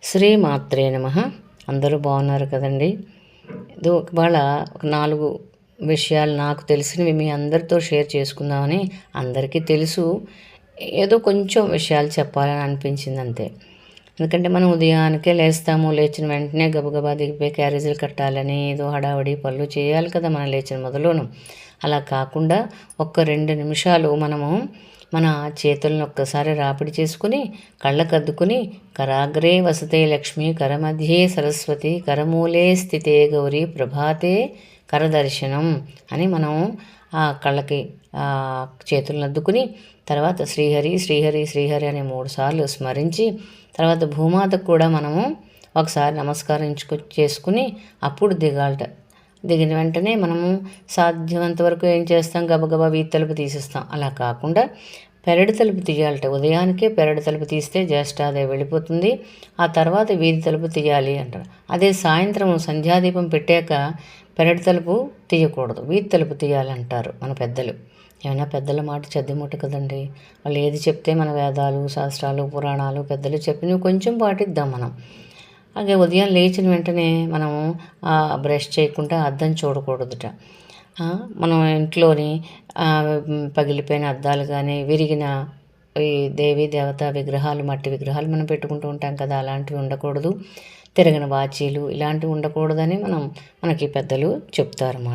శ్రీమాత్రే నమః. అందరూ బాగున్నారు కదండి. ఇవాళ ఒక 4 విషయాలు నాకు తెలిసినవి మీ అందరితో షేర్ చేసుకుందామని. అందరికీ తెలుసు, ఏదో కొంచెం విషయాలు చెప్పాలని అనిపించింది అంతే. ఎందుకంటే మనం ఉదయానికే లేస్తాము, లేచిన వెంటనే గబగబా దిగిపోయి క్యారేజీలు కట్టాలని ఏదో హడావడి పనులు చేయాలి కదా మనం లేచిన మొదలును. అలా కాకుండా ఒక్క 2 నిమిషాలు మనము మన చేతులను ఒక్కసారి రాపిడి చేసుకుని కళ్ళకద్దుకుని కరాగ్రే వసతే లక్ష్మి కరమధ్యే సరస్వతి కరమూలే స్థితే గౌరీ ప్రభాతే కరదర్శనం అని మనం ఆ కళ్ళకి చేతులను అద్దుకుని తర్వాత శ్రీహరి శ్రీహరి శ్రీహరి అనే 3 సార్లు స్మరించి తర్వాత భూమాతకు కూడా మనము ఒకసారి చేసుకుని అప్పుడు దిగాలట. దిగిన వెంటనే మనము సాధ్యమంత వరకు ఏం చేస్తాం, గబగబా వీధి తలుపు తీసేస్తాం. అలా కాకుండా పెరడు తలుపు తీయాలట. ఉదయానికే పెరడు తలుపు తీస్తే జ్యేష్ఠాదేవి వెళ్ళిపోతుంది, ఆ తర్వాత వీధి తలుపు తీయాలి అంటారు. అదే సాయంత్రం సంధ్యాదీపం పెట్టాక పెరడు తలుపు తీయకూడదు, వీధి తలుపు తీయాలంటారు మన పెద్దలు. ఏమైనా పెద్దల మాట చద్దిముట్ట కదండి. వాళ్ళు ఏది చెప్తే మన వేదాలు శాస్త్రాలు పురాణాలు పెద్దలు చెప్పినవి కొంచెం పాటిద్దాం మనం. అలాగే ఉదయం లేచిన వెంటనే మనము బ్రష్ చేయకుండా అద్దం చూడకూడదుట. మనం ఇంట్లోని పగిలిపోయిన అద్దాలు కానీ విరిగిన ఈ దేవీ దేవత విగ్రహాలు మట్టి విగ్రహాలు మనం పెట్టుకుంటూ ఉంటాం కదా, అలాంటివి ఉండకూడదు. తిరగని వాచీలు ఇలాంటివి ఉండకూడదని మనకి పెద్దలు చెప్తారన్నమాట.